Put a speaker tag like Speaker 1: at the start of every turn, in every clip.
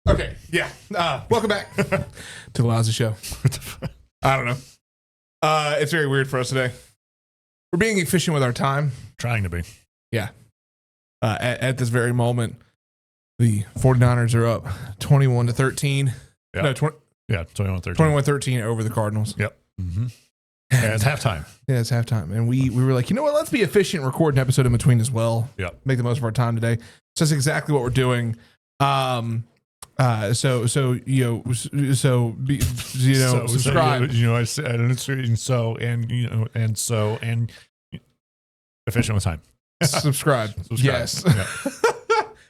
Speaker 1: Okay, yeah. Welcome back to the Lousy Show. I don't know. It's very weird for us today. We're being efficient with our time.
Speaker 2: Trying to be.
Speaker 1: Yeah. At this very moment, the 49ers are up 21-13.
Speaker 2: Yeah.
Speaker 1: No,
Speaker 2: 21-13.
Speaker 1: 21-13 over the Cardinals.
Speaker 2: Yep. Mm-hmm. And it's halftime.
Speaker 1: Yeah, it's halftime. And we were like, you know what? Let's be efficient and record an episode in between as well.
Speaker 2: Yep.
Speaker 1: Make the most of our time today. So that's exactly what we're doing. Subscribe.
Speaker 2: I said, and efficient with time.
Speaker 1: Subscribe. Yes.
Speaker 2: Yeah.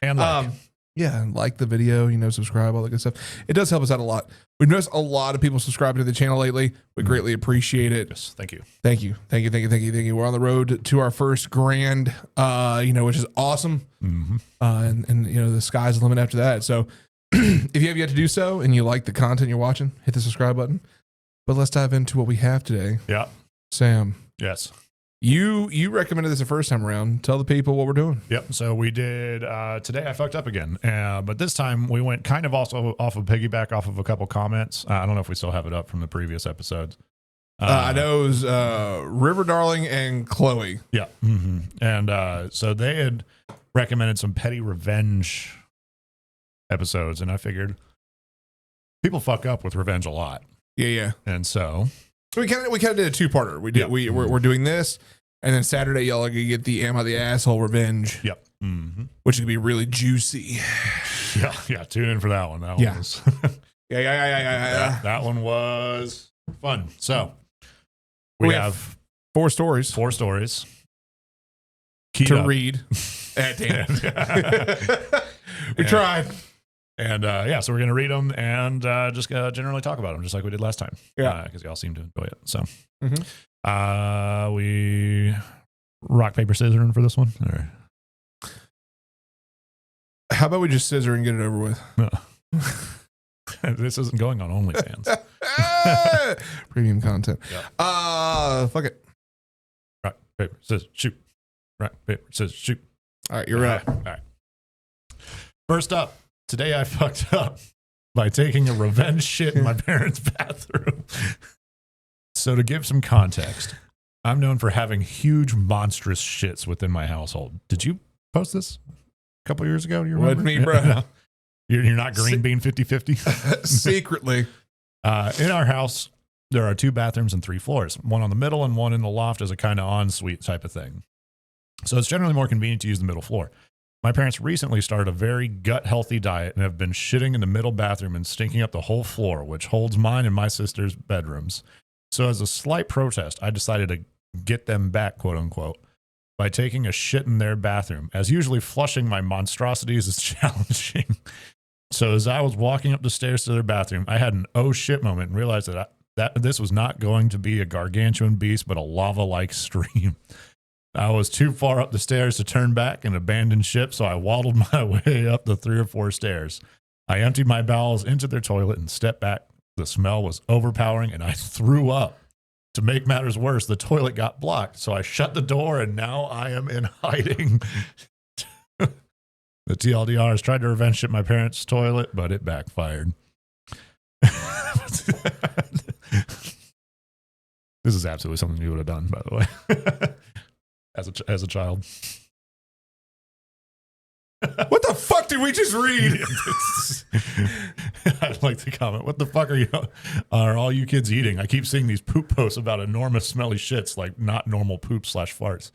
Speaker 2: And like.
Speaker 1: Like the video, subscribe, all that good stuff. It does help us out a lot. We've noticed a lot of people subscribing to the channel lately. We greatly appreciate it.
Speaker 2: Yes, thank you.
Speaker 1: Thank you. We're on the road to our first grand, which is awesome.
Speaker 2: Mm-hmm.
Speaker 1: And the sky's the limit after that. So if you have yet to do so and you like the content you're watching, hit the subscribe button. But let's dive into what we have today.
Speaker 2: Yeah.
Speaker 1: Sam.
Speaker 2: Yes.
Speaker 1: You recommended this the first time around. Tell the people what we're doing.
Speaker 2: Yep. So we did today. I fucked up again, but this time we went kind of also off of piggyback off of a couple comments. I don't know if we still have it up from the previous episodes.
Speaker 1: I know it was River Darling and Chloe.
Speaker 2: Yeah. Mm-hmm. And so they had recommended some petty revenge episodes, and I figured people fuck up with revenge a lot.
Speaker 1: Yeah.
Speaker 2: And so
Speaker 1: we kind of did a two-parter. We did.
Speaker 2: Yeah.
Speaker 1: We're doing this. And then Saturday, y'all are going to get the Am I the Asshole revenge.
Speaker 2: Yep. Mm-hmm.
Speaker 1: Which could be really juicy.
Speaker 2: Yeah. Tune in for that one. That one was
Speaker 1: Yeah.
Speaker 2: That one was fun. So we have
Speaker 1: four stories.
Speaker 2: Keyed
Speaker 1: to
Speaker 2: up.
Speaker 1: read. Damn. We tried.
Speaker 2: And so we're going to read them and just generally talk about them, just like we did last time.
Speaker 1: Yeah.
Speaker 2: Because y'all seem to enjoy it. So we rock, paper, scissors for this one? Or?
Speaker 1: How about we just scissor and get it over with?
Speaker 2: No. This isn't going on OnlyFans.
Speaker 1: Premium content.
Speaker 2: Yeah.
Speaker 1: Fuck it.
Speaker 2: Rock, paper, scissors, shoot. Rock, paper, scissors, shoot.
Speaker 1: All right, you're right.
Speaker 2: All right. First up. Today I fucked up by taking a revenge shit in my parents' bathroom. So to give some context, I'm known for having huge, monstrous shits within my household. Did you post this a couple years ago? Do you remember?
Speaker 1: Wasn't me, bro.
Speaker 2: No. You're not green bean 50-50?
Speaker 1: Secretly.
Speaker 2: In our house, there are 2 bathrooms and 3 floors. One on the middle and one in the loft is a kind of ensuite type of thing. So it's generally more convenient to use the middle floor. My parents recently started a very gut-healthy diet and have been shitting in the middle bathroom and stinking up the whole floor, which holds mine and my sister's bedrooms. So as a slight protest, I decided to get them back, quote-unquote, by taking a shit in their bathroom, as usually flushing my monstrosities is challenging. So as I was walking up the stairs to their bathroom, I had an oh shit moment and realized that this was not going to be a gargantuan beast, but a lava-like stream. I was too far up the stairs to turn back and abandon ship, so I waddled my way up the 3 or 4 stairs. I emptied my bowels into their toilet and stepped back. The smell was overpowering, and I threw up. To make matters worse, the toilet got blocked, so I shut the door, and now I am in hiding. The TLDR has tried to revenge ship my parents' toilet, but it backfired. This is absolutely something you would have done, by the way. As a child.
Speaker 1: What the fuck did we just read?
Speaker 2: I'd like to comment. What the fuck are all you kids eating? I keep seeing these poop posts about enormous smelly shits, like not normal poop / farts.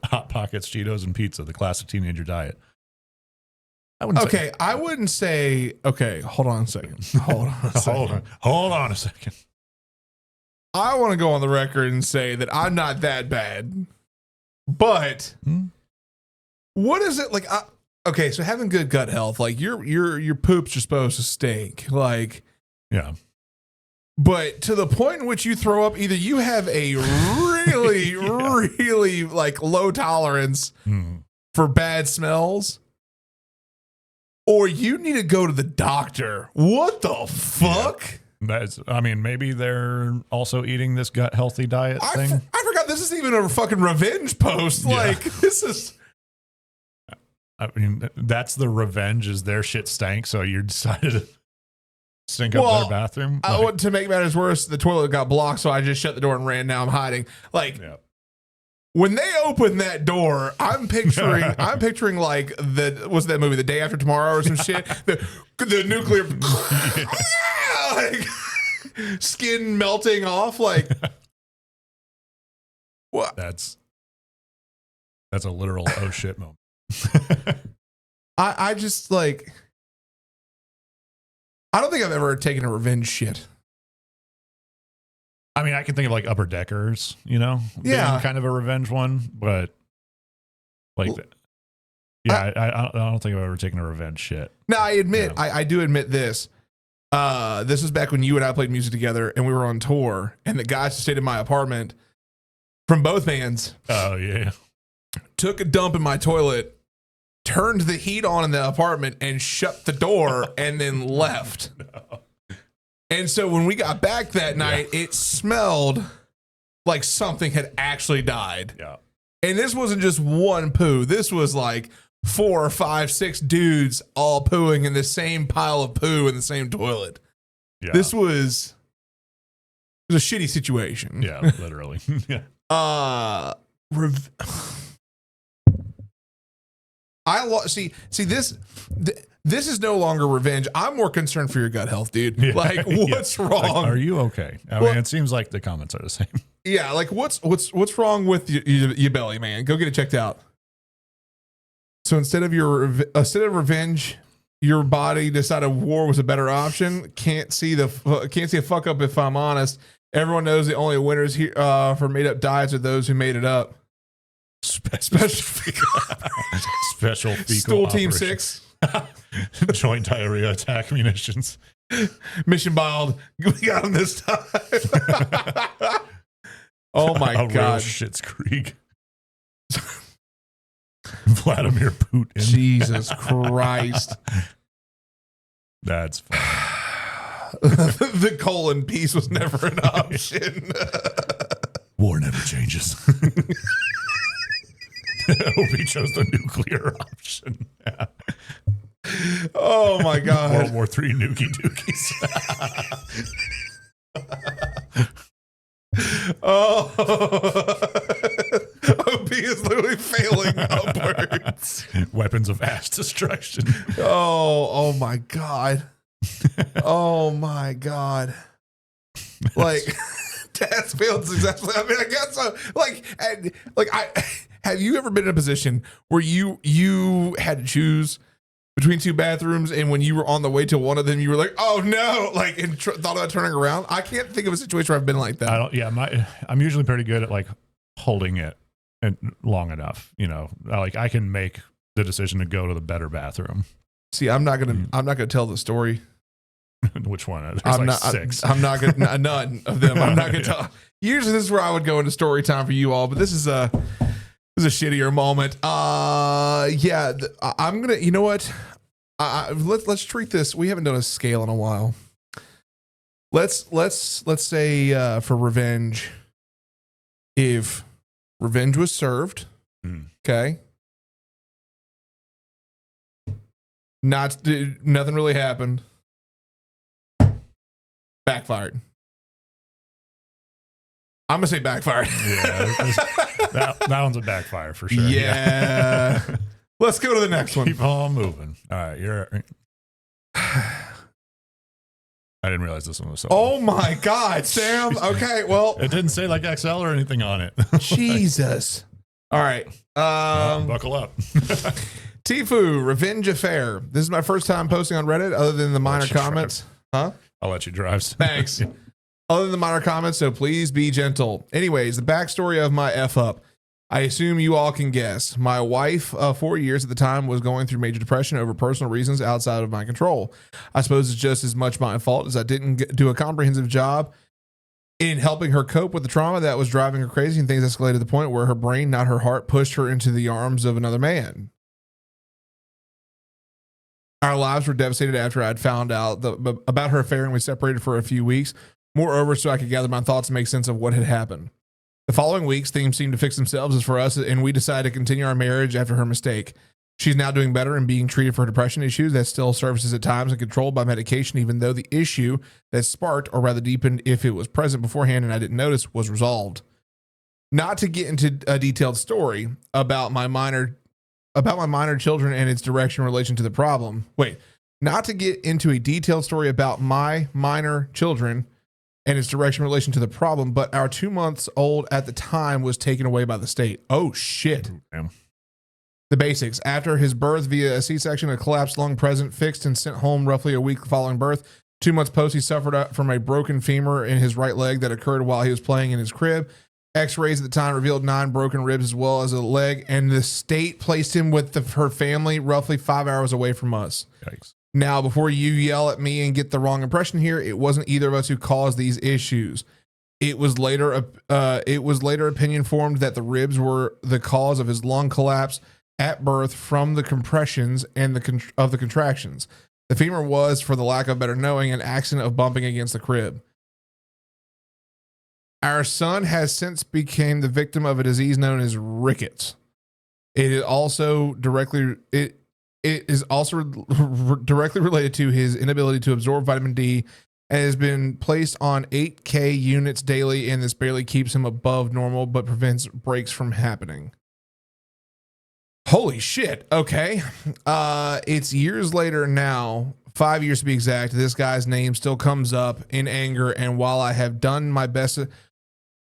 Speaker 2: Hot Pockets, Cheetos, and pizza, the classic teenager diet. I wouldn't say. Okay, hold on a second. Hold on a second. I want to go on the record and say that I'm not that bad. But what is it like? Okay, so having good gut health, like your poops are supposed to stink, like yeah.
Speaker 1: But to the point in which you throw up, either you have a really, really like low tolerance for bad smells, or you need to go to the doctor. What the fuck?
Speaker 2: Yeah. Maybe they're also eating this gut healthy diet thing.
Speaker 1: I forgot this isn't even a fucking revenge post.
Speaker 2: Yeah.
Speaker 1: Like, this is.
Speaker 2: I mean, that's the revenge is their shit stank. So you decided to stink up their bathroom.
Speaker 1: To make matters worse, the toilet got blocked. So I just shut the door and ran. Now I'm hiding. Like, when they open that door, I'm picturing like what's that movie, The Day After Tomorrow or some shit? The nuclear like, skin melting off. Like, what?
Speaker 2: That's a literal oh shit moment.
Speaker 1: I just like, I don't think I've ever taken a revenge shit.
Speaker 2: I mean, I can think of like Upper Deckers, being kind of a revenge one, but like, I don't think I've ever taken a revenge shit.
Speaker 1: No, I admit, I do admit this. This was back when you and I played music together and we were on tour, and the guys who stayed in my apartment from both bands.
Speaker 2: Oh yeah.
Speaker 1: Took a dump in my toilet, turned the heat on in the apartment and shut the door and then left. No. And so when we got back that night, it smelled like something had actually died.
Speaker 2: Yeah.
Speaker 1: And this wasn't just one poo. This was like 4 or 5, 6 dudes all pooing in the same pile of poo in the same toilet. Yeah. It was a shitty situation.
Speaker 2: Yeah, literally. Yeah.
Speaker 1: This is no longer revenge. I'm more concerned for your gut health, dude. Yeah. Like, what's wrong?
Speaker 2: Like, are you okay? I mean, it seems like the comments are the same.
Speaker 1: Yeah, like what's wrong with your belly, man? Go get it checked out. So instead of revenge, your body decided war was a better option. Can't see a fuck up if I'm honest. Everyone knows the only winners here for made up diets are those who made it up. Special
Speaker 2: fecal
Speaker 1: Stool Team
Speaker 2: operation.
Speaker 1: 6.
Speaker 2: Joint diarrhea attack munitions.
Speaker 1: Mission Wild. We got him this time. Oh my God.
Speaker 2: Real Schitt's Creek. Vladimir Putin.
Speaker 1: Jesus Christ.
Speaker 2: That's funny.
Speaker 1: The colon piece was never an option.
Speaker 2: War never changes. I hope he chose the nuclear option. Yeah.
Speaker 1: Oh my God.
Speaker 2: World War III Nuki Dookies.
Speaker 1: Oh, OP is literally failing upwards.
Speaker 2: Weapons of mass destruction.
Speaker 1: Oh my God. Oh my God. Like, Taz failed successfully. I mean, I guess so. Have you ever been in a position where you had to choose between 2 bathrooms, and when you were on the way to one of them, you were like, "Oh no!" Like, and thought about turning around? I can't think of a situation where I've been like that.
Speaker 2: I'm usually pretty good at like holding it long enough. Like I can make the decision to go to the better bathroom.
Speaker 1: See, I'm not gonna tell the story.
Speaker 2: Which one? There's 6.
Speaker 1: I'm not gonna none of them. I'm not gonna tell. Usually, this is where I would go into story time for you all, but this is a shittier moment. I'm gonna. You know what? Let's treat this. We haven't done a scale in a while. Let's say for revenge, if revenge was served, okay, nothing really happened. Backfired. I'm gonna say backfired.
Speaker 2: Yeah, that one's a backfire for sure.
Speaker 1: Yeah. Let's go to the next one.
Speaker 2: Keep on moving. All right, I didn't realize this one was so.
Speaker 1: Oh my God, Sam. Okay, well,
Speaker 2: it didn't say like XL or anything on it.
Speaker 1: Jesus. All right.
Speaker 2: Buckle up.
Speaker 1: Tifu, Revenge Affair. This is my first time posting on Reddit, other than the minor comments. Huh?
Speaker 2: I'll let you drive.
Speaker 1: Thanks. Other than the minor comments, so please be gentle. Anyways, the backstory of my F up. I assume you all can guess. My wife, 4 years at the time, was going through major depression over personal reasons outside of my control. I suppose it's just as much my fault as I didn't do a comprehensive job in helping her cope with the trauma that was driving her crazy, and things escalated to the point where her brain, not her heart, pushed her into the arms of another man. Our lives were devastated after I'd found out about her affair, and we separated for a few weeks. Moreover, so I could gather my thoughts and make sense of what had happened. The following weeks, things seemed to fix themselves as for us, and we decided to continue our marriage after her mistake. She's now doing better and being treated for her depression issues that still surfaces at times and controlled by medication, even though the issue that sparked or rather deepened if it was present beforehand and I didn't notice was resolved. Not to get into a detailed story about my minor children and its direction in relation to the problem. Not to get into a detailed story about my minor children and its direction in relation to the problem, but our 2 months old at the time was taken away by the state. Oh, shit.
Speaker 2: Damn.
Speaker 1: The basics. After his birth via a C-section, a collapsed lung present, fixed and sent home roughly a week following birth. 2 months post, he suffered from a broken femur in his right leg that occurred while he was playing in his crib. X-rays at the time revealed 9 broken ribs as well as a leg, and the state placed him with her family roughly 5 hours away from us.
Speaker 2: Yikes.
Speaker 1: Now, before you yell at me and get the wrong impression here, it wasn't either of us who caused these issues. It was later opinion formed that the ribs were the cause of his lung collapse at birth from the compressions and of the contractions. The femur was, for the lack of better knowing, an accident of bumping against the crib. Our son has since become the victim of a disease known as rickets. It is also directly related to his inability to absorb vitamin D and has been placed on 8K units daily, and this barely keeps him above normal but prevents breaks from happening. Holy shit. Okay. It's years later now, 5 years to be exact. This guy's name still comes up in anger, and while I have done my best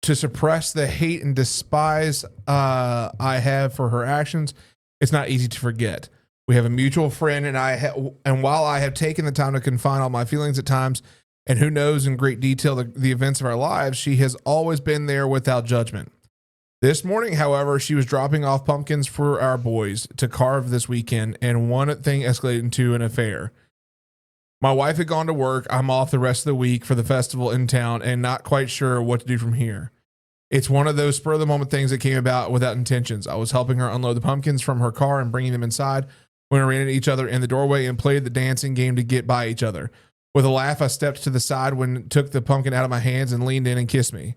Speaker 1: to suppress the hate and despise I have for her actions, it's not easy to forget. We have a mutual friend, and while I have taken the time to confine all my feelings at times, and who knows in great detail the events of our lives, she has always been there without judgment. This morning, however, she was dropping off pumpkins for our boys to carve this weekend, and one thing escalated into an affair. My wife had gone to work. I'm off the rest of the week for the festival in town and not quite sure what to do from here. It's one of those spur of the moment things that came about without intentions. I was helping her unload the pumpkins from her car and bringing them inside when we ran into each other in the doorway and played the dancing game to get by each other. With a laugh, I stepped to the side when took the pumpkin out of my hands and leaned in and kissed me.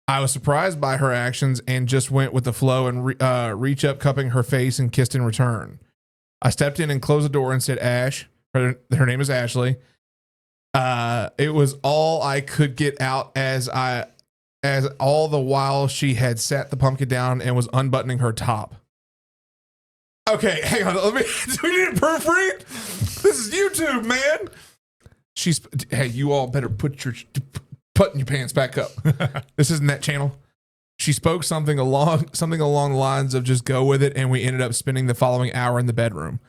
Speaker 1: I was surprised by her actions and just went with the flow and reach up, cupping her face and kissed in return. I stepped in and closed the door and said, Ash, her name is Ashley. It was all I could get out as all the while she had sat the pumpkin down and was unbuttoning her top. Okay, hang on. Do we need a proofread? This is YouTube, man. Hey, you all better put your pants back up. This isn't that channel. She spoke something along the lines of just go with it, and we ended up spending the following hour in the bedroom.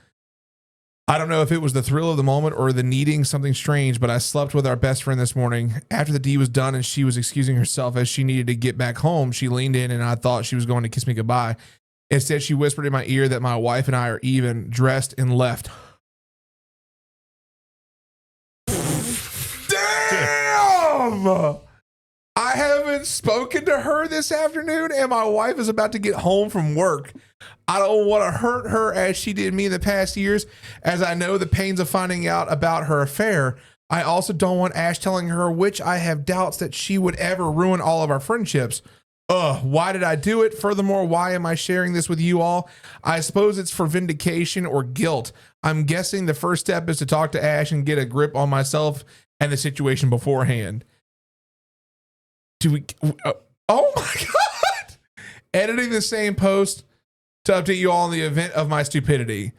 Speaker 1: I don't know if it was the thrill of the moment or the needing something strange, but I slept with our best friend this morning. After the deed was done and she was excusing herself as she needed to get back home, she leaned in and I thought she was going to kiss me goodbye. Instead, she whispered in my ear that my wife and I are even, dressed, and left. Damn! I haven't spoken to her this afternoon, and my wife is about to get home from work. I don't want to hurt her as she did me in the past years, as I know the pains of finding out about her affair. I also don't want Ash telling her, which I have doubts that she would ever ruin all of our friendships. Why did I do it? Furthermore, why am I sharing this with you all? I suppose it's for vindication or guilt. I'm guessing the first step is to talk to Ash and get a grip on myself and the situation beforehand. Oh my God. Editing the same post to update you all on the event of my stupidity.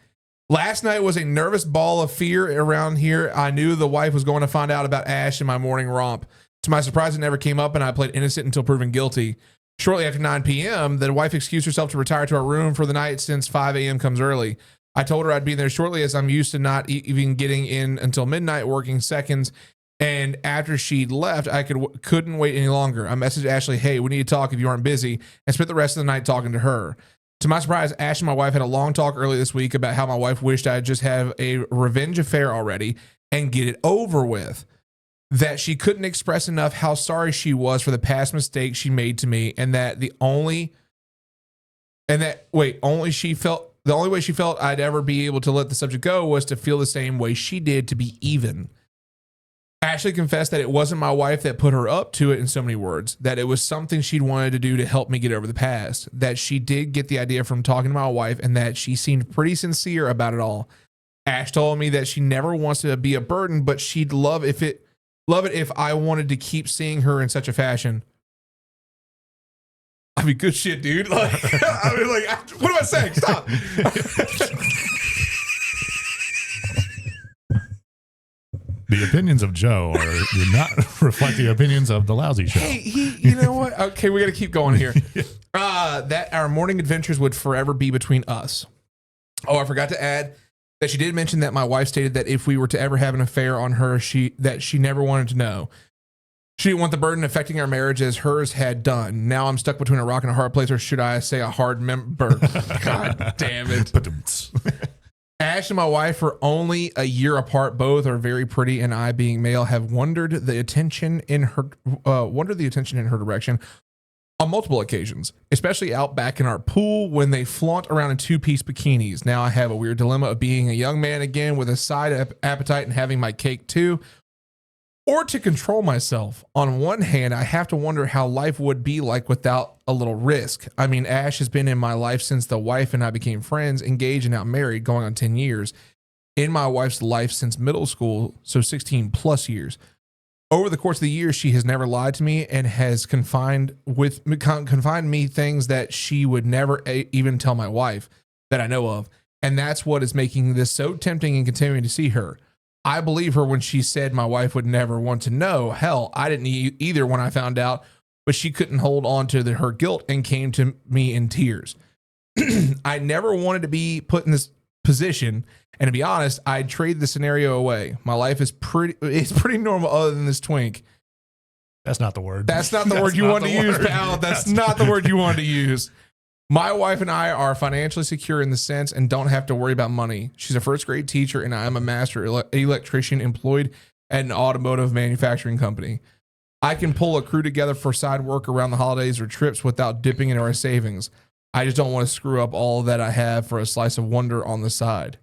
Speaker 1: Last night was a nervous ball of fear around here. I knew the wife was going to find out about Ash in my morning romp. To my surprise, it never came up, and I played innocent until proven guilty. Shortly after 9 p.m., the wife excused herself to retire to our room for the night since 5 a.m. comes early. I told her I'd be there shortly, as I'm used to not even getting in until midnight, working seconds. And after she left, I couldn't wait any longer. I messaged Ashley, hey, we need to talk if you aren't busy, and spent the rest of the night talking to her. To my surprise, Ash and my wife had a long talk early this week about how my wife wished I'd just have a revenge affair already and get it over with. That she couldn't express enough how sorry she was for the past mistakes she made to me, and that the only way she felt I'd ever be able to let the subject go was to feel the same way she did, to be even. Ashley confessed that it wasn't my wife that put her up to it in so many words, that it was something she'd wanted to do to help me get over the past, that she did get the idea from talking to my wife, and that she seemed pretty sincere about it all. Ash told me that she never wants to be a burden, but she'd love it if I wanted to keep seeing her in such a fashion. I mean, good shit, dude. Like, I mean, like, what am I saying? Stop.
Speaker 2: The opinions of Joe do not reflect the opinions of the Lousy Show.
Speaker 1: Hey, you know what? Okay, we got to keep going here. That our morning adventures would forever be between us. Oh, I forgot to add that she did mention that my wife stated that if we were to ever have an affair on her, that she never wanted to know. She didn't want the burden affecting our marriage as hers had done. Now I'm stuck between a rock and a hard place, or should I say a hard member? God damn it. Ash and my wife are only a year apart. Both are very pretty, and I, being male, have wondered the attention in her direction on multiple occasions, especially out back in our pool when they flaunt around in two-piece bikinis. Now I have a weird dilemma of being a young man again with a side appetite and having my cake too, or to control myself. On one hand, I have to wonder how life would be like without a little risk. I mean, Ash has been in my life since the wife and I became friends, engaged, and now married, going on 10 years. In my wife's life since middle school, so 16 plus years. Over the course of the years, she has never lied to me and has confined me things that she would never even tell my wife that I know of. And that's what is making this so tempting and continuing to see her. I believe her when she said my wife would never want to know. Hell, I didn't either when I found out, but she couldn't hold on to her guilt and came to me in tears. I never wanted to be put in this position, and to be honest, I'd trade the scenario away. My life is pretty normal other than this twink.
Speaker 2: That's not the word.
Speaker 1: That's not the word you wanted to use, pal. That's not the word you wanted to use. My wife and I are financially secure in the sense and don't have to worry about money. She's a first grade teacher and I am a master electrician employed at an automotive manufacturing company. I can pull a crew together for side work around the holidays or trips without dipping into our savings. I just don't want to screw up all that I have for a slice of wonder on the side.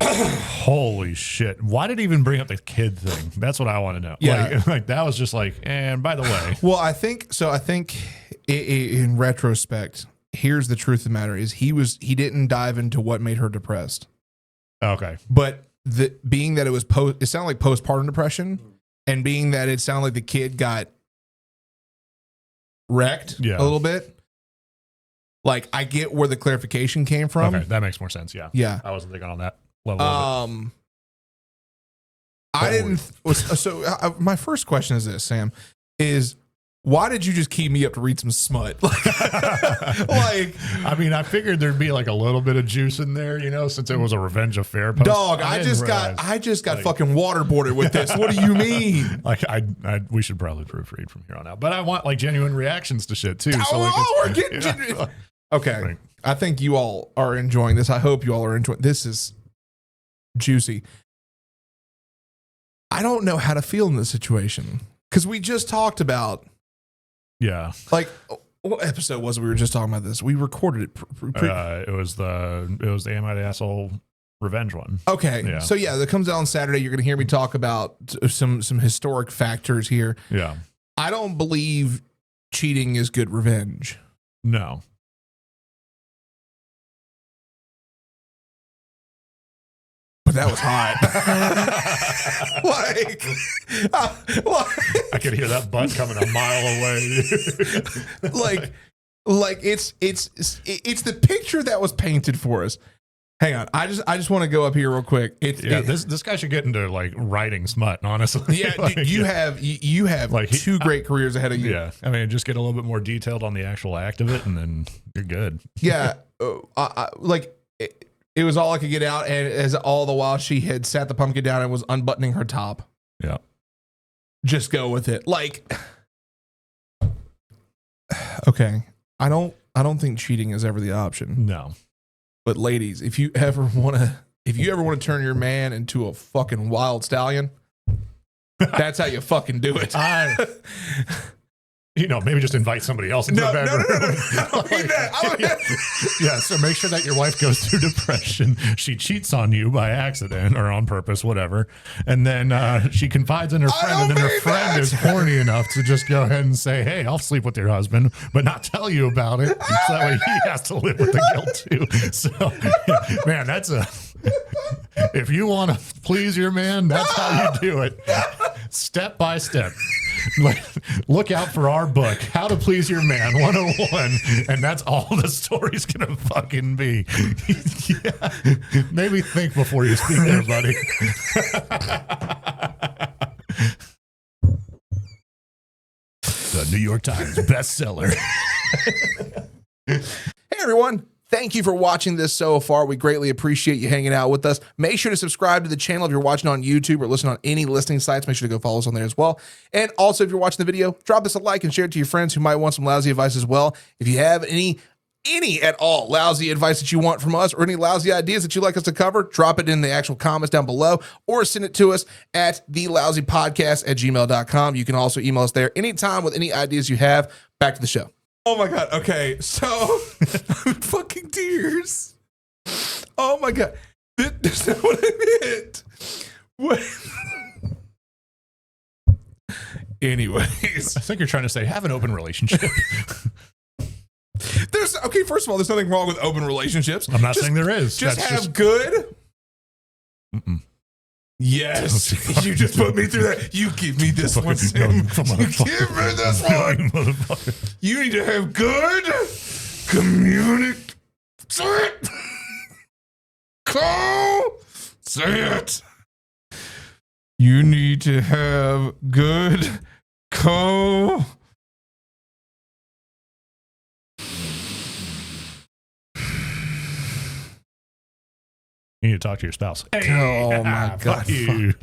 Speaker 2: Holy shit. Why did he even bring up the kid thing? That's what I want to know.
Speaker 1: Yeah.
Speaker 2: Like that was just like, and by the way.
Speaker 1: Well, I think in retrospect, here's the truth of the matter is he didn't dive into what made her depressed.
Speaker 2: Okay.
Speaker 1: But being that it sounded like postpartum depression, and being that it sounded like the kid got wrecked a little bit. Like, I get where the clarification came from.
Speaker 2: Okay, that makes more sense. Yeah.
Speaker 1: Yeah.
Speaker 2: I wasn't thinking on that level.
Speaker 1: I didn't. My first question is this, Sam, is why did you just key me up to read some smut? Like,
Speaker 2: I mean, I figured there'd be like a little bit of juice in there, you know, since it was a revenge affair post.
Speaker 1: Dog, I just got like, fucking waterboarded with this. What do you mean?
Speaker 2: Like, we should probably proofread from here on out. But I want like genuine reactions to shit too.
Speaker 1: We're getting genuine. Okay. Right. I think you all are enjoying this. I hope you all are enjoying this. Is juicy. I don't know how to feel in this situation because we just talked about.
Speaker 2: Yeah.
Speaker 1: Like, what episode was it? We were just talking about this. We recorded it.
Speaker 2: It was the Am I the Asshole revenge one.
Speaker 1: Okay. Yeah. So yeah, that comes out on Saturday. You're going to hear me talk about some historic factors here.
Speaker 2: Yeah.
Speaker 1: I don't believe cheating is good revenge.
Speaker 2: No.
Speaker 1: But that was hot.
Speaker 2: I could hear that butt coming a mile away.
Speaker 1: like it's the picture that was painted for us. Hang on, I just want to go up here real quick.
Speaker 2: This guy should get into like writing smut. Honestly,
Speaker 1: yeah, like, you have like two great careers ahead of you.
Speaker 2: Yeah, I mean, just get a little bit more detailed on the actual act of it, and then you're good.
Speaker 1: Yeah, It was all I could get out, and as all the while she had sat the pumpkin down and was unbuttoning her top.
Speaker 2: Yeah.
Speaker 1: Just go with it. Like, okay. I don't think cheating is ever the option.
Speaker 2: No.
Speaker 1: But ladies, if you ever want to turn your man into a fucking wild stallion, that's how you fucking do it.
Speaker 2: maybe just invite somebody else into the bedroom.
Speaker 1: No. I don't mean that.
Speaker 2: Yeah, so make sure that your wife goes through depression. She cheats on you by accident or on purpose, whatever. And then she confides in her friend, and then her friend is horny enough to just go ahead and say, hey, I'll sleep with your husband, but not tell you about it. So that way he has to live with the guilt too. So, man, if you want to please your man, that's how you do it. Step by step. Look out for our book, How to Please Your Man 101, and that's all the story's gonna fucking be. Yeah. Maybe think before you speak there, buddy. The New York Times bestseller.
Speaker 1: Hey, everyone. Thank you for watching this so far. We greatly appreciate you hanging out with us. Make sure to subscribe to the channel if you're watching on YouTube or listening on any listening sites. Make sure to go follow us on there as well. And also, if you're watching the video, drop us a like and share it to your friends who might want some lousy advice as well. If you have any at all lousy advice that you want from us or any lousy ideas that you'd like us to cover, drop it in the actual comments down below or send it to us at thelousypodcast@gmail.com. You can also email us there anytime with any ideas you have. Back to the show. Oh my God. Okay. So fucking tears. Oh my God. That's not what I meant. What? Anyways.
Speaker 2: I think you're trying to say have an open relationship.
Speaker 1: First of all, there's nothing wrong with open relationships.
Speaker 2: I'm not saying there is.
Speaker 1: Just have good.
Speaker 2: Mm-mm.
Speaker 1: Yes. You just put me through that. You give me this one, Sam. You give me this one. You need to have good communicate. Say it. Say it. You need to have good
Speaker 2: You need to talk to your spouse.
Speaker 1: Hey, oh my God.
Speaker 2: Fuck you.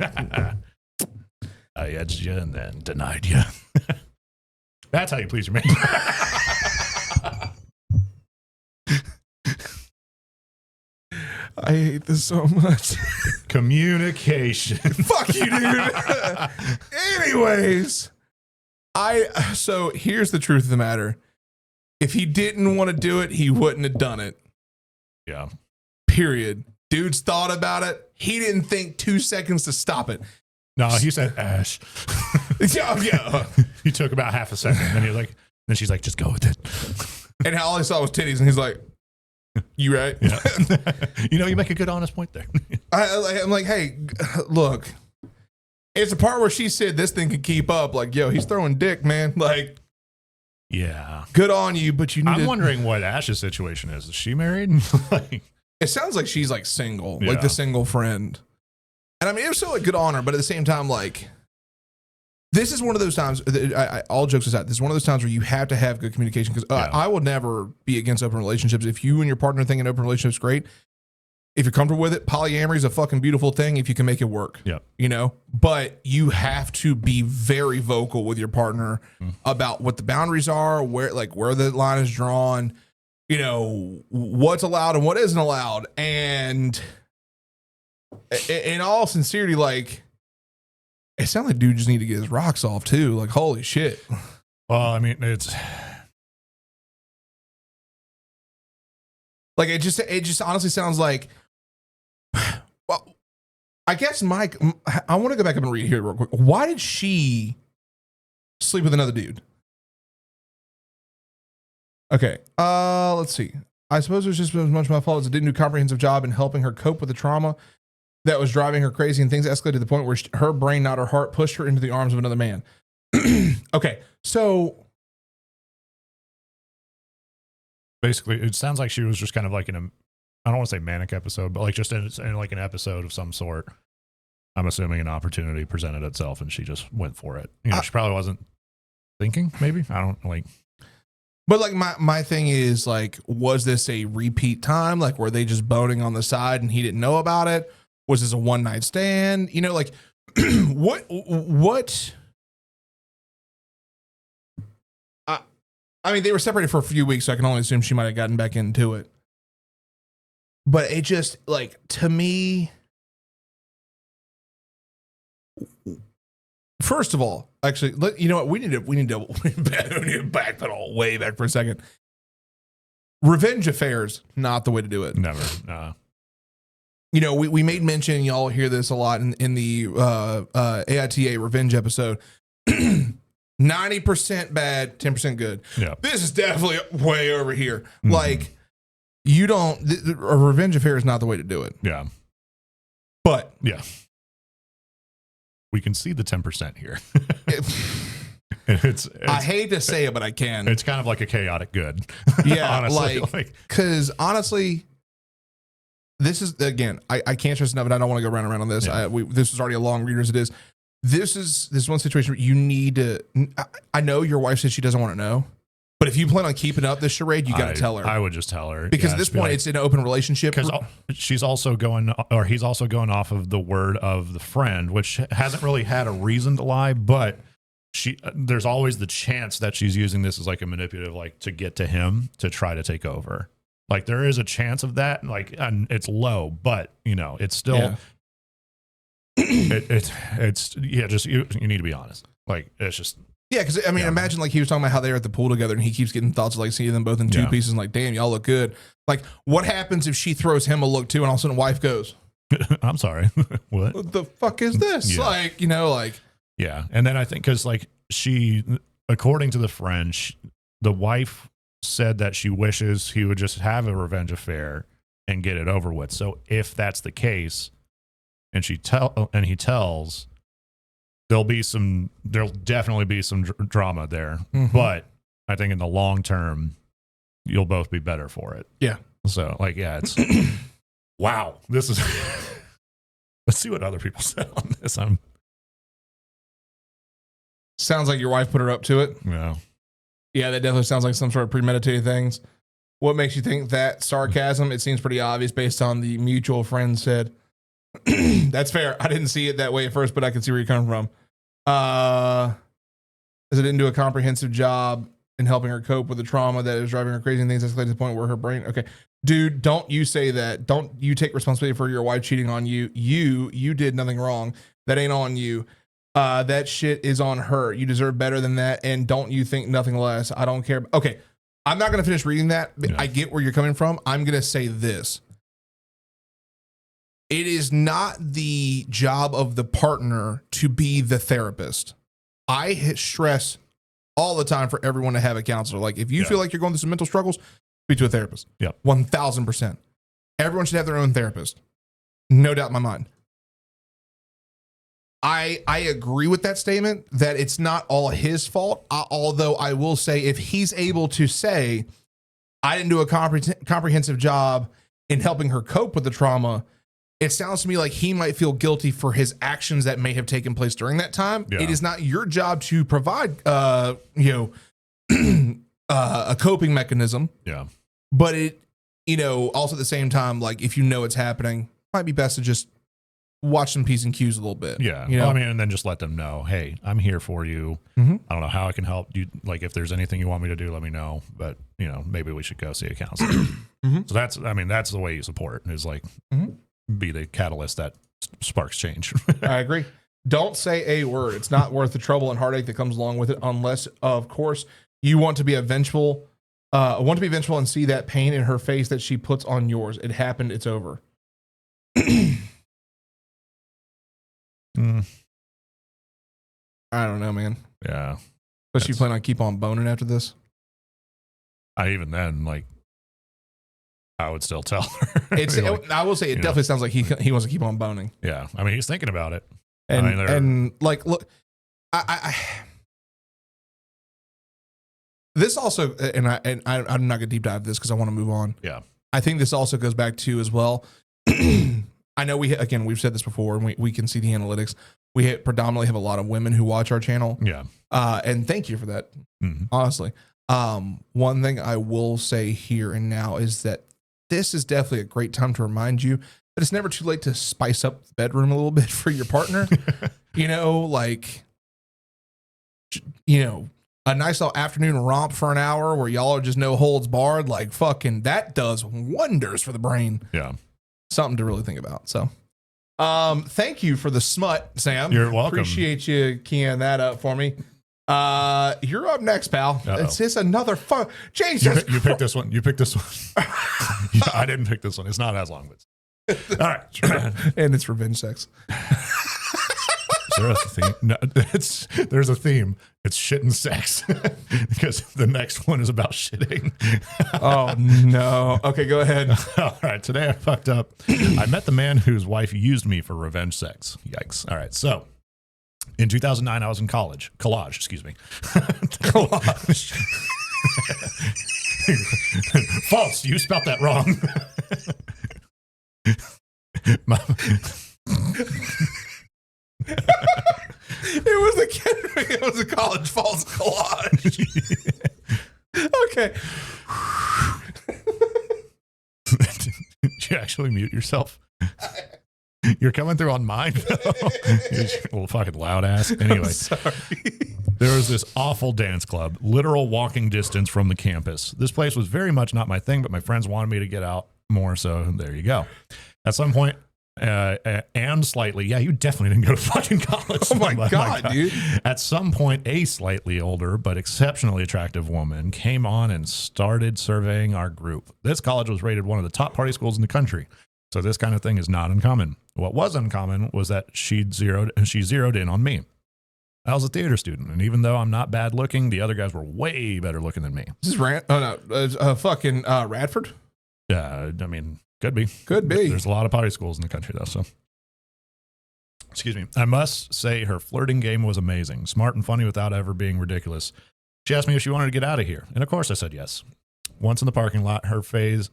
Speaker 2: I edged you and then denied you. That's how you please your man.
Speaker 1: I hate this so much.
Speaker 2: Communication.
Speaker 1: Fuck you, dude. Anyways, so here's the truth of the matter. If he didn't want to do it, he wouldn't have done it.
Speaker 2: Yeah.
Speaker 1: Period. Dude's thought about it. He didn't think 2 seconds to stop it.
Speaker 2: No, he said ash.
Speaker 1: Yeah.
Speaker 2: He took about half a second. And then she's like, just go with it.
Speaker 1: And all I saw was titties, and he's like, you right?
Speaker 2: Yeah. You make a good, honest point there.
Speaker 1: I'm like, hey, look, it's the part where she said this thing could keep up. Like, yo, he's throwing dick, man. Like,
Speaker 2: yeah,
Speaker 1: good on you, but you need
Speaker 2: I'm wondering what Ash's situation is. Is she married?
Speaker 1: It sounds like she's like single,
Speaker 2: Yeah.
Speaker 1: like the single friend. And I mean, it was still like good on her, but at the same time, like, this is one of those times, all jokes aside, this is one of those times where you have to have good communication because I will never be against open relationships. If you and your partner think an open relationship is great, if you're comfortable with it, polyamory is a fucking beautiful thing if you can make it work.
Speaker 2: Yeah.
Speaker 1: But you have to be very vocal with your partner about what the boundaries are, where the line is drawn, what's allowed and what isn't allowed. And in all sincerity, like, it sounds like dude just need to get his rocks off too. Like, holy shit.
Speaker 2: Well, I mean, it's
Speaker 1: like, it just honestly sounds like, well, I guess Mike, I want to go back up and read here real quick. Why did she sleep with another dude? Okay. Let's see. I suppose it was just as much my fault as I didn't do a comprehensive job in helping her cope with the trauma that was driving her crazy, and things escalated to the point where her brain, not her heart, pushed her into the arms of another man. Okay. So
Speaker 2: basically, it sounds like she was just kind of like in a, I don't want to say manic episode, but like just in like an episode of some sort. I'm assuming an opportunity presented itself and she just went for it. She probably wasn't thinking, maybe. I don't like.
Speaker 1: But like my thing is, like, was this a repeat time? Like, were they just boning on the side and he didn't know about it? Was this a one night stand? Like what? I mean, they were separated for a few weeks, so I can only assume she might have gotten back into it. But it just, like, to me, First of all, actually, you know what? We need to backpedal way back for a second. Revenge affairs, not the way to do it.
Speaker 2: Never.
Speaker 1: You know, we made mention, y'all hear this a lot in the AITA revenge episode. 90% bad, 10% good.
Speaker 2: Yeah.
Speaker 1: This is definitely way over here. Mm-hmm. Like, you don't, a revenge affair is not the way to do it.
Speaker 2: Yeah.
Speaker 1: But,
Speaker 2: yeah. We can see the 10% here. It's
Speaker 1: I hate to say it, but I can.
Speaker 2: It's kind of like a chaotic good.
Speaker 1: Yeah.
Speaker 2: Honestly,
Speaker 1: because honestly, this is, again, I can't stress enough, and I don't want to go round and round on this.
Speaker 2: Yeah.
Speaker 1: This is already a long reader as it is. This is one situation where you need to, I know your wife said she doesn't want to know, but if you plan on keeping up this charade, you got to tell her.
Speaker 2: I would just tell her.
Speaker 1: Because at this point, it's an open relationship.
Speaker 2: Because he's also going off of the word of the friend, which hasn't really had a reason to lie, but there's always the chance that she's using this as like a manipulative, like to get to him to try to take over. Like there is a chance of that, like, and it's low, but you know, it's still,
Speaker 1: yeah.
Speaker 2: it's just, you need to be honest. Like, it's just,
Speaker 1: yeah. Cause I mean, imagine like he was talking about how they were at the pool together and he keeps getting thoughts of like seeing them both in two pieces and like, damn, y'all look good. Like what happens if she throws him a look too and all of a sudden wife goes,
Speaker 2: I'm sorry.
Speaker 1: What the fuck is this?
Speaker 2: Yeah.
Speaker 1: Like, you know, like,
Speaker 2: yeah. And then I think, cause like according to the friend, the wife said that she wishes he would just have a revenge affair and get it over with. So if that's the case, and he tells, there'll definitely be some drama there. Mm-hmm. But I think in the long term, you'll both be better for it.
Speaker 1: Yeah.
Speaker 2: So like, yeah, it's wow. This is. Let's see what other people said on this.
Speaker 1: Sounds like your wife put her up to it.
Speaker 2: Yeah.
Speaker 1: Yeah, that definitely sounds like some sort of premeditated things. What makes you think that sarcasm? It seems pretty obvious based on the mutual friend said. That's fair. I didn't see it that way at first, but I can see where you're coming from. As it didn't do a comprehensive job in helping her cope with the trauma that is driving her crazy and things escalated to the point where her brain. Okay, dude, don't you say that. Don't you take responsibility for your wife cheating on you. You did nothing wrong. That ain't on you. That shit is on her. You deserve better than that. And don't you think nothing less. I don't care. Okay. I'm not going to finish reading that. But I get where you're coming from. I'm going to say this. It is not the job of the partner to be the therapist. I stress all the time for everyone to have a counselor. Like if you feel like you're going through some mental struggles, speak to a therapist.
Speaker 2: Yeah.
Speaker 1: 1000%. Everyone should have their own therapist. No doubt in my mind. I agree with that statement that it's not all his fault. Although I will say if he's able to say, I didn't do a comprehensive job in helping her cope with the trauma, it sounds to me like he might feel guilty for his actions that may have taken place during that time. Yeah. It is not your job to provide, a coping mechanism.
Speaker 2: Yeah.
Speaker 1: But it, also at the same time, like if you know it's happening, it might be best to just watch some P's and Q's a little bit.
Speaker 2: Yeah. Well, I mean, and then just let them know, hey, I'm here for you. Mm-hmm. I don't know how I can help you. Like if there's anything you want me to do, let me know. But maybe we should go see a counselor. Mm-hmm. So that's the way you support is like, be the catalyst that sparks change.
Speaker 1: I agree. Don't say a word. It's not worth the trouble and heartache that comes along with it, unless, of course, you want to be vengeful and see that pain in her face that she puts on yours. It happened. It's over. I don't know, man.
Speaker 2: Yeah.
Speaker 1: But you plan on keep on boning after this?
Speaker 2: I would still tell her.
Speaker 1: I will say it definitely sounds like he wants to keep on boning.
Speaker 2: Yeah. I mean, he's thinking about it.
Speaker 1: And look, I this also, and I'm not gonna deep dive this because I want to move on.
Speaker 2: Yeah.
Speaker 1: I think this also goes back to as well. I know we've said this before and we can see the analytics. We predominantly have a lot of women who watch our channel.
Speaker 2: Yeah.
Speaker 1: And thank you for that. Mm-hmm. Honestly. One thing I will say here and now is that this is definitely a great time to remind you that it's never too late to spice up the bedroom a little bit for your partner. A nice little afternoon romp for an hour where y'all are just no holds barred, like fucking that does wonders for the brain.
Speaker 2: Yeah.
Speaker 1: Something to really think about. So Thank you for the smut, Sam.
Speaker 2: You're welcome.
Speaker 1: Appreciate you keying that up for me. You're up next, pal.
Speaker 2: Uh-oh.
Speaker 1: It's just another fun. Jesus,
Speaker 2: You picked this one. You picked this one. I didn't pick this one. It's not as long, but all right.
Speaker 1: And it's revenge sex.
Speaker 2: Is there a theme? No, there's a theme. It's shit and sex because the next one is about shitting.
Speaker 1: Oh no. Okay, go ahead.
Speaker 2: All right. Today I fucked up. I met the man whose wife used me for revenge sex. Yikes. All right. So in 2009, I was in college. Collage, excuse me.
Speaker 1: Collage.
Speaker 2: False. You spelled that wrong.
Speaker 1: It was a college false collage. Okay.
Speaker 2: Did you actually mute yourself? You're coming through on mine. Little fucking loud ass. Anyway, there was this awful dance club, literal walking distance from the campus. This place was very much not my thing, but my friends wanted me to get out more, so there you go. At some point, and slightly, yeah, you definitely didn't go to fucking college.
Speaker 1: Oh my God, dude.
Speaker 2: At some point, a slightly older but exceptionally attractive woman came on and started surveying our group. This college was rated one of the top party schools in the country, so this kind of thing is not uncommon. What was uncommon was that she zeroed in on me. I was a theater student, and even though I'm not bad looking, the other guys were way better looking than me.
Speaker 1: This is fucking Radford.
Speaker 2: I mean, could be.
Speaker 1: Could be.
Speaker 2: There's a lot of party schools in the country, though, so. Excuse me. I must say her flirting game was amazing. Smart and funny without ever being ridiculous. She asked me if she wanted to get out of here, and of course I said yes. Once in the parking lot, her phased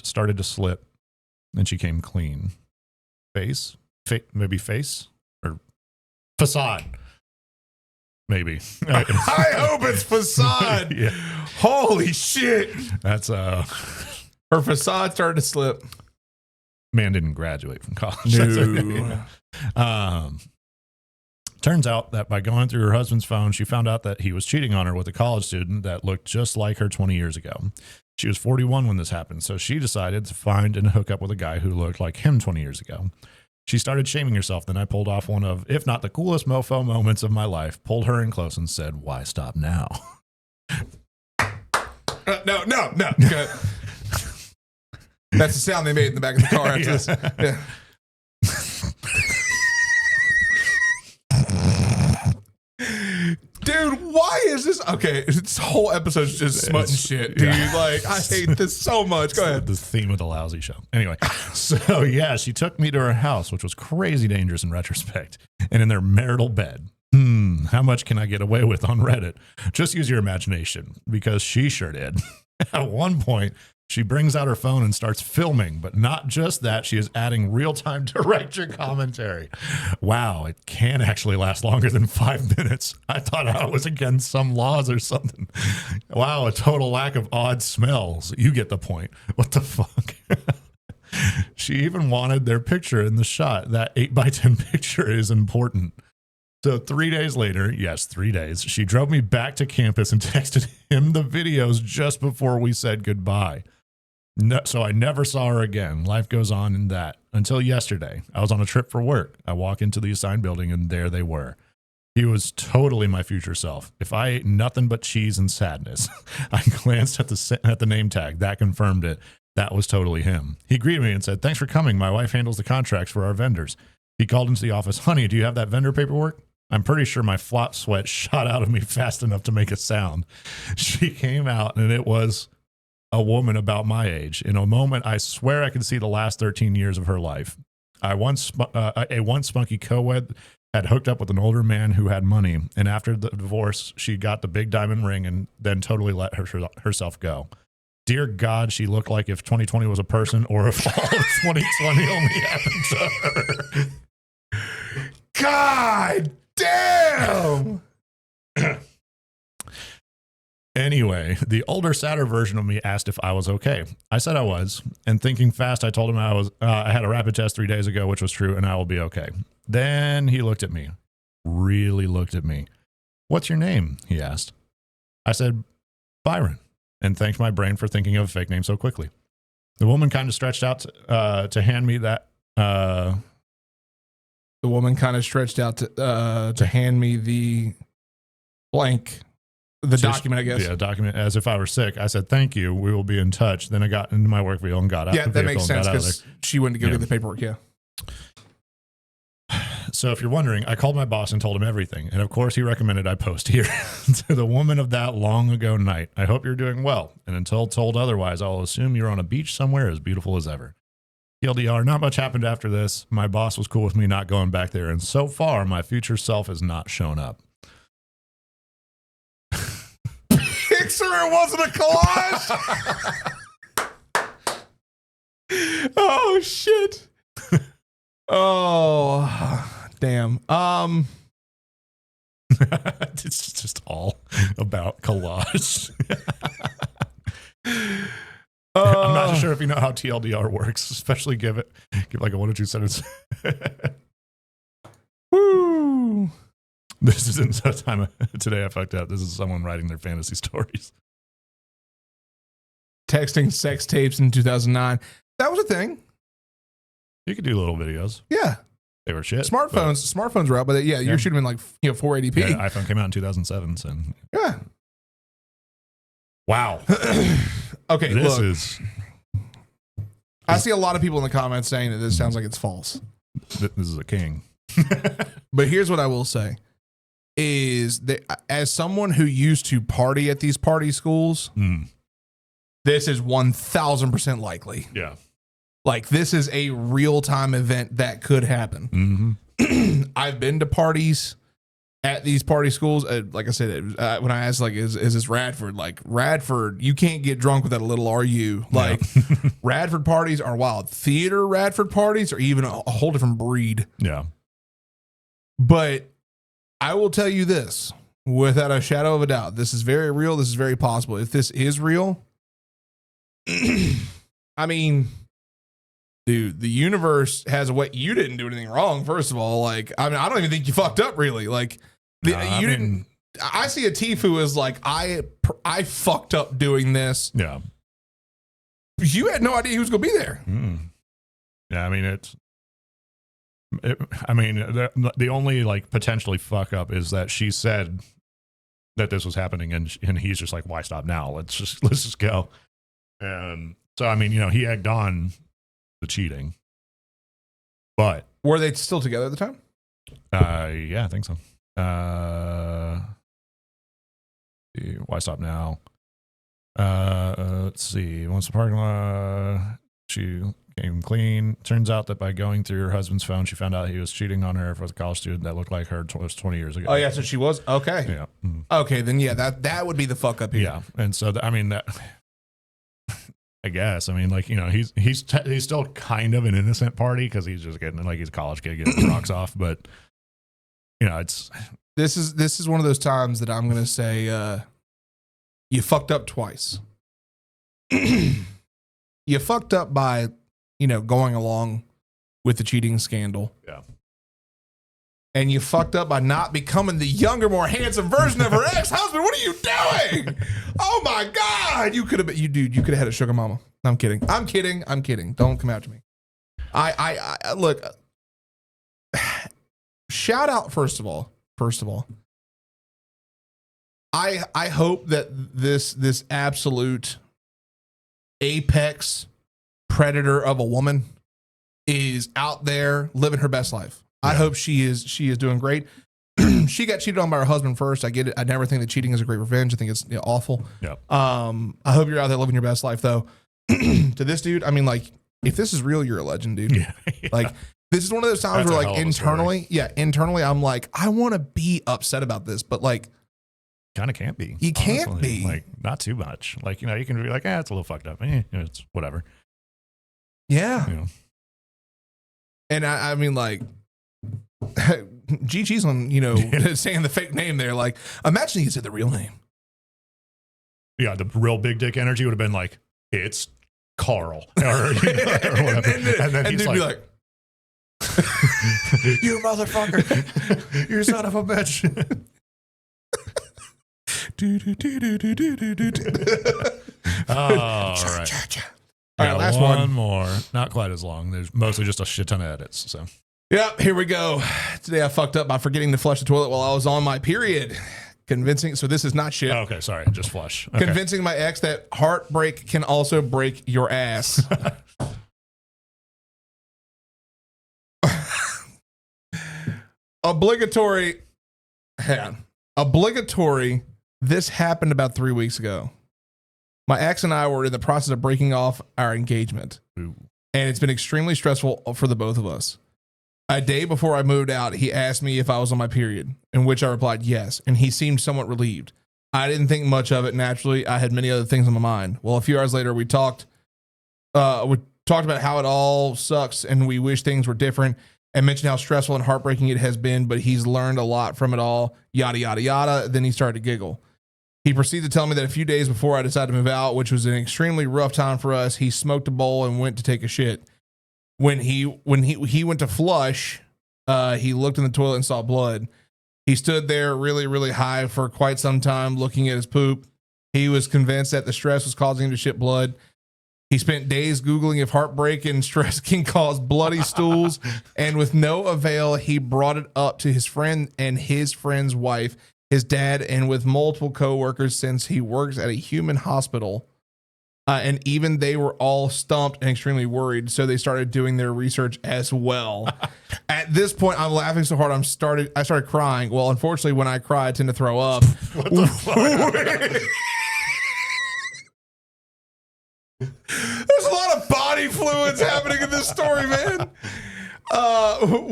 Speaker 2: started to slip, and she came clean. Maybe face? Or facade. Maybe.
Speaker 1: I hope it's facade.
Speaker 2: Yeah.
Speaker 1: Holy shit.
Speaker 2: That's
Speaker 1: her facade started to slip.
Speaker 2: Man didn't graduate from college.
Speaker 1: No.
Speaker 2: Turns out that by going through her husband's phone, she found out that he was cheating on her with a college student that looked just like her 20 years ago. She was 41 when this happened, so she decided to find and hook up with a guy who looked like him 20 years ago. She started shaming herself. Then I pulled off one of, if not the coolest mofo moments of my life, pulled her in close and said, "Why stop now?"
Speaker 1: No. Okay. That's the sound they made in the back of the car after this. Yeah. Dude, why is this? Okay, this whole episode's just smutting shit, dude.
Speaker 2: Yeah.
Speaker 1: Like, I hate this so much. Go ahead.
Speaker 2: The theme of the Lousy show. Anyway, so yeah, she took me to her house, which was crazy dangerous in retrospect, and in their marital bed. How much can I get away with on Reddit? Just use your imagination, because she sure did. At one point, she brings out her phone and starts filming, but not just that, she is adding real-time director commentary. Wow, it can actually last longer than 5 minutes. I thought I was against some laws or something. Wow, a total lack of odd smells. You get the point. What the fuck? She even wanted their picture in the shot. That 8x10 picture is important. So 3 days later, yes, 3 days, she drove me back to campus and texted him the videos just before we said goodbye. No, so I never saw her again. Life goes on in that. Until yesterday, I was on a trip for work. I walk into the assigned building, and there they were. He was totally my future self. If I ate nothing but cheese and sadness, I glanced at the name tag. That confirmed it. That was totally him. He greeted me and said, "Thanks for coming. My wife handles the contracts for our vendors." He called into the office. "Honey, do you have that vendor paperwork?" I'm pretty sure my flop sweat shot out of me fast enough to make a sound. She came out, and it was a woman about my age. In a moment, I swear I could see the last 13 years of her life. A once spunky co-ed had hooked up with an older man who had money, and after the divorce, she got the big diamond ring and then totally let herself go. Dear God, she looked like if 2020 was a person, or if all of 2020 only happened to her.
Speaker 1: God damn!
Speaker 2: Anyway, the older, sadder version of me asked if I was okay. I said I was, and thinking fast, I told him I had a rapid test 3 days ago, which was true, and I will be okay. Then he looked at me, really looked at me. "What's your name?" he asked. I said, "Byron," and thanked my brain for thinking of a fake name so quickly. The woman kind of stretched out to hand me that.
Speaker 1: The woman kind of stretched out to hand me the blank, the document, I guess.
Speaker 2: Yeah, document, as if I were sick. I said, thank you. We will be in touch. Then I got into my work vehicle and got out.
Speaker 1: Yeah, that makes sense because she went to go get the paperwork. Yeah.
Speaker 2: So if you're wondering, I called my boss and told him everything. And of course, he recommended I post here. To the woman of that long ago night, I hope you're doing well. And until told otherwise, I'll assume you're on a beach somewhere as beautiful as ever. TLDR, not much happened after this. My boss was cool with me not going back there. And so far, my future self has not shown up.
Speaker 1: Picture it wasn't a collage. Oh, shit. Oh, damn.
Speaker 2: It's just all about collage. I'm not sure if you know how TLDR works, especially give like a 1 or 2 sentence.
Speaker 1: Woo.
Speaker 2: This isn't the time today I fucked up. This is someone writing their fantasy stories.
Speaker 1: Texting sex tapes in 2009. That was a thing.
Speaker 2: You could do little videos.
Speaker 1: Yeah.
Speaker 2: They were shit.
Speaker 1: Smartphones were out, but yeah, you're shooting in like 480p.
Speaker 2: Yeah, iPhone came out in 2007. So.
Speaker 1: Yeah.
Speaker 2: Wow.
Speaker 1: Okay,
Speaker 2: this
Speaker 1: look.
Speaker 2: is.
Speaker 1: I see a lot of people in the comments saying that this sounds like it's false.
Speaker 2: This is a king.
Speaker 1: But here's what I will say. Is that as someone who used to party at these party schools, this is 1,000% likely.
Speaker 2: Yeah.
Speaker 1: Like, this is a real-time event that could happen. Mm-hmm. I've been to parties at these party schools. Like I said, when I asked, like, is this Radford? Like, Radford, you can't get drunk without a little RU. Like, yeah. Radford parties are wild. Theater Radford parties are even a whole different breed.
Speaker 2: Yeah.
Speaker 1: But I will tell you this, without a shadow of a doubt, this is very real. This is very possible. If this is real, I mean... Dude, the universe has a way. You didn't do anything wrong, first of all. Like, I mean, I don't even think you fucked up, really. Like, didn't. I see a Tfue as like, I fucked up doing this.
Speaker 2: Yeah.
Speaker 1: You had no idea he was going to be there.
Speaker 2: Yeah, I mean, the only like potentially fuck up is that she said that this was happening, and he's just like, why stop now? Let's just go. And so, I mean, he egged on the cheating, but
Speaker 1: were they still together at the time?
Speaker 2: Yeah, I think so. Why stop now? Let's see. Once the parking lot, she came clean. Turns out that by going through her husband's phone, she found out he was cheating on her with a college student that looked like her. Was 20 years ago.
Speaker 1: Oh yeah, so she was okay.
Speaker 2: Yeah.
Speaker 1: Okay, then yeah, that would be the fuck up here.
Speaker 2: Yeah, and so I mean that. I guess. I mean, like, he's still kind of an innocent party because he's just getting, like, he's a college kid getting his rocks off. But, it's.
Speaker 1: This is one of those times that I'm going to say you fucked up twice. You fucked up by, going along with the cheating scandal.
Speaker 2: Yeah.
Speaker 1: And you fucked up by not becoming the younger, more handsome version of her ex-husband. What are you doing? Oh my God. You could have had a sugar mama. I'm kidding. Don't come after me. I look, shout out first of all. I hope that this absolute apex predator of a woman is out there living her best life. I hope she is doing great. She got cheated on by her husband first. I get it. I never think that cheating is a great revenge. I think it's awful.
Speaker 2: Yeah.
Speaker 1: I hope you're out there living your best life though. To this dude, I mean, like, if this is real, you're a legend, dude. Yeah. Like, this is one of those times where, like, internally, I'm like, I want to be upset about this, but like,
Speaker 2: kind of can't be.
Speaker 1: You can't be.
Speaker 2: Like, not too much. Like, you can be like, it's a little fucked up. It's whatever.
Speaker 1: Yeah. And I mean, like, G Cheeseland, saying the fake name there. Like, imagine he said the real name.
Speaker 2: Yeah, the real big dick energy would have been like, it's Carl, or whatever. And then he's like,
Speaker 1: you motherfucker, you son of a bitch.
Speaker 2: All right.
Speaker 1: All right, last
Speaker 2: one
Speaker 1: one.
Speaker 2: more. Not quite as long. There's mostly just a shit ton of edits. So,
Speaker 1: Yep, here we go. Today I fucked up by forgetting to flush the toilet while I was on my period. So this is not shit.
Speaker 2: oh, okay, sorry, just flush. Okay.
Speaker 1: Convincing my ex that heartbreak can also break your ass. Obligatory. Hang on. Obligatory. This happened about 3 weeks ago. My ex and I were in the process of breaking off our engagement.
Speaker 2: Ooh.
Speaker 1: And it's been extremely stressful for the both of us. A day before I moved out, he asked me if I was on my period, in which I replied yes, and he seemed somewhat relieved. I didn't think much of it. Naturally, I had many other things on my mind. Well, a few hours later, we talked about how it all sucks and we wish things were different, and mentioned how stressful and heartbreaking it has been, but he's learned a lot from it all, yada, yada, yada. Then he started to giggle. He proceeded to tell me that a few days before I decided to move out, which was an extremely rough time for us, he smoked a bowl and went to take a shit. When he went to flush, he looked in the toilet and saw blood. He stood there really, really high for quite some time looking at his poop. He was convinced that the stress was causing him to shit blood. He spent days Googling if heartbreak and stress can cause bloody stools, and with no avail, he brought it up to his friend and his friend's wife, his dad, and with multiple coworkers since he works at a human hospital. And even they were all stumped and extremely worried, so they started doing their research as well. At this point, I'm laughing so hard I started crying. Well, unfortunately, when I cry, I tend to throw up.
Speaker 2: What the fuck?
Speaker 1: There's a lot of body fluids happening in this story, man.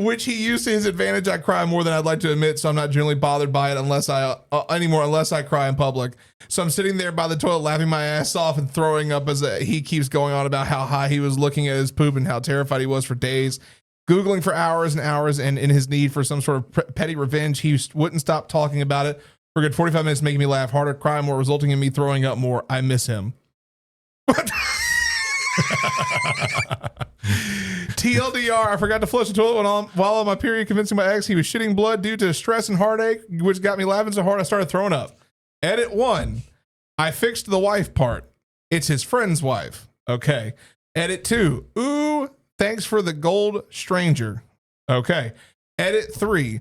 Speaker 1: Which he used to his advantage. I cry more than I'd like to admit, so I'm not generally bothered by it unless I cry in public. So I'm sitting there by the toilet laughing my ass off and throwing up as he keeps going on about how high he was looking at his poop and how terrified he was for days, Googling for hours and hours, and in his need for some sort of petty revenge, he wouldn't stop talking about it for a good 45 minutes, making me laugh harder, cry more, resulting in me throwing up more. I miss him. TLDR, I forgot to flush the toilet while on my period, convincing my ex he was shitting blood due to stress and heartache, which got me laughing so hard I started throwing up. Edit 1, I fixed the wife part. It's his friend's wife. Okay. Edit 2, ooh, thanks for the gold stranger. Okay. Edit 3,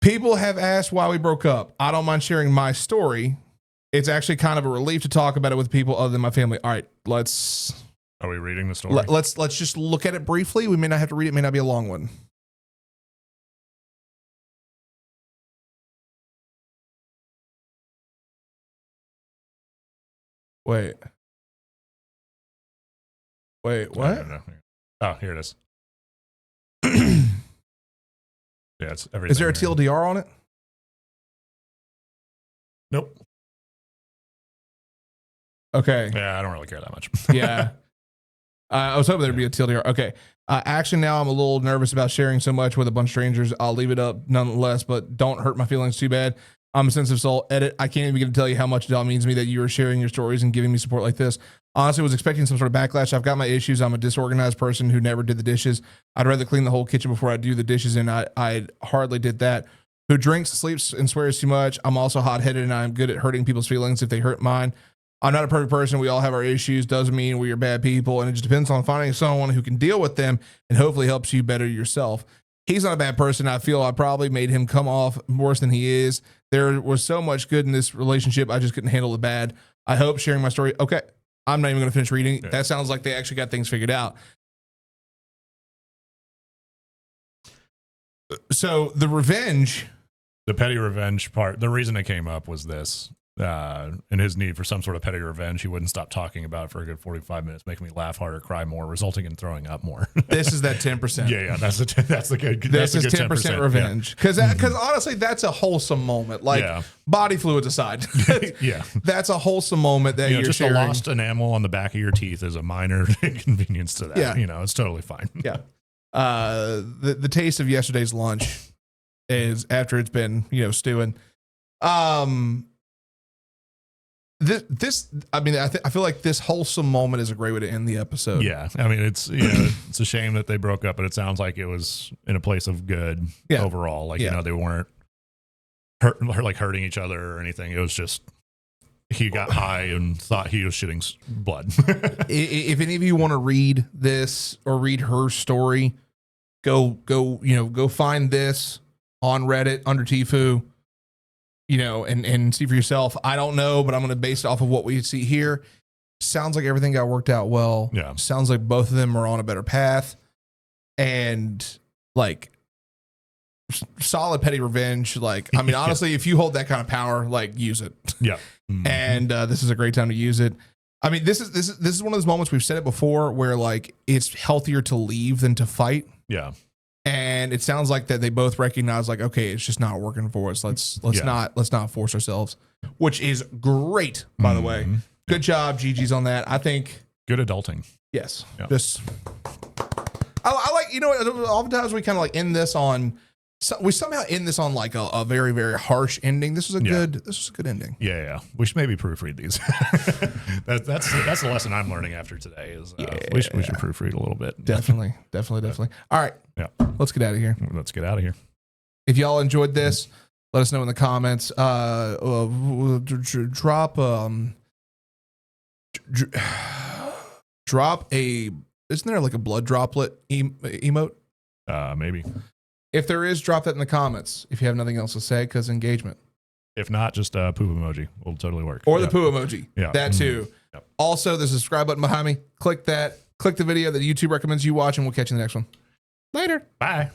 Speaker 1: people have asked why we broke up. I don't mind sharing my story. It's actually kind of a relief to talk about it with people other than my family. All right,
Speaker 2: Are we reading the story?
Speaker 1: let's just look at it briefly. We may not have to read it. It may not be a long one. Wait, what?
Speaker 2: No. Oh, here it is. Yeah, it's everything.
Speaker 1: Is there a
Speaker 2: here.
Speaker 1: TLDR on it?
Speaker 2: Nope.
Speaker 1: Okay.
Speaker 2: Yeah, I don't really care that much.
Speaker 1: Yeah. I was hoping there'd be a TLDR. Okay. Actually, now I'm a little nervous about sharing so much with a bunch of strangers. I'll leave it up nonetheless, but don't hurt my feelings too bad. I'm a sensitive soul. Edit. I can't even begin to tell you how much it all means to me that you are sharing your stories and giving me support like this. Honestly, I was expecting some sort of backlash. I've got my issues. I'm a disorganized person who never did the dishes. I'd rather clean the whole kitchen before I do the dishes, and I hardly did that. Who drinks, sleeps, and swears too much. I'm also hot-headed, and I'm good at hurting people's feelings if they hurt mine. I'm not a perfect person. We all have our issues. Doesn't mean we are bad people. And it just depends on finding someone who can deal with them and hopefully helps you better yourself. He's not a bad person. I feel I probably made him come off worse than he is. There was so much good in this relationship. I just couldn't handle the bad. I hope sharing my story. Okay. I'm not even going to finish reading.
Speaker 2: Yeah.
Speaker 1: That sounds like they actually got things figured out. So the revenge.
Speaker 2: The petty revenge part, the reason it came up was this. In his need for some sort of petty revenge, he wouldn't stop talking about it for a good 45 minutes, making me laugh harder, cry more, resulting in throwing up more.
Speaker 1: This is that 10%.
Speaker 2: Yeah, that's the good.
Speaker 1: This is
Speaker 2: that's the good
Speaker 1: 10% revenge. Because honestly, that's a wholesome moment. Like
Speaker 2: Yeah.
Speaker 1: body fluids aside.
Speaker 2: Yeah.
Speaker 1: That's a wholesome moment that you're
Speaker 2: just
Speaker 1: sharing.
Speaker 2: a lost enamel on the back of your teeth is a minor inconvenience to that.
Speaker 1: Yeah.
Speaker 2: It's totally fine.
Speaker 1: Yeah. The taste of yesterday's lunch is after it's been, stewing. I feel like this wholesome moment is a great way to end the episode.
Speaker 2: Yeah, I mean, it's it's a shame that they broke up, but it sounds like it was in a place of good overall. Like they weren't hurting each other or anything. It was just he got high and thought he was shitting blood.
Speaker 1: If any of you want to read this or read her story, go find this on Reddit under Tfue, and see for yourself. I don't know, but I'm going to base it off of what we see here. Sounds like everything got worked out well.
Speaker 2: Yeah.
Speaker 1: Sounds like both of them are on a better path, and like solid petty revenge. Like, I mean, honestly, if you hold that kind of power, like, use it.
Speaker 2: Yeah. Mm-hmm.
Speaker 1: And this is a great time to use it. I mean, this is one of those moments, we've said it before, where like it's healthier to leave than to fight.
Speaker 2: Yeah.
Speaker 1: And it sounds like that they both recognize, like, okay, it's just not working for us. Let's not force ourselves, which is great, by the way. Good job, GG's on that. I think
Speaker 2: good adulting.
Speaker 1: Yes.
Speaker 2: Yep.
Speaker 1: Just I like, oftentimes we kind of like end this on. So we somehow end this on like a very, very harsh ending. This was a good ending.
Speaker 2: Yeah. We should maybe proofread these. That's the lesson I'm learning after today is we should proofread a little bit.
Speaker 1: Definitely. All right.
Speaker 2: Yeah.
Speaker 1: Let's get out of here.
Speaker 2: Let's get out of here.
Speaker 1: If y'all enjoyed this, let us know in the comments. Drop a, isn't there like a blood droplet emote?
Speaker 2: Maybe.
Speaker 1: If there is, drop that in the comments if you have nothing else to say, because engagement.
Speaker 2: If not, just a poop emoji will totally work.
Speaker 1: Or the poo emoji.
Speaker 2: Yeah.
Speaker 1: That too.
Speaker 2: Yep.
Speaker 1: Also, the subscribe button behind me. Click that. Click the video that YouTube recommends you watch, and we'll catch you in the next one. Later.
Speaker 2: Bye.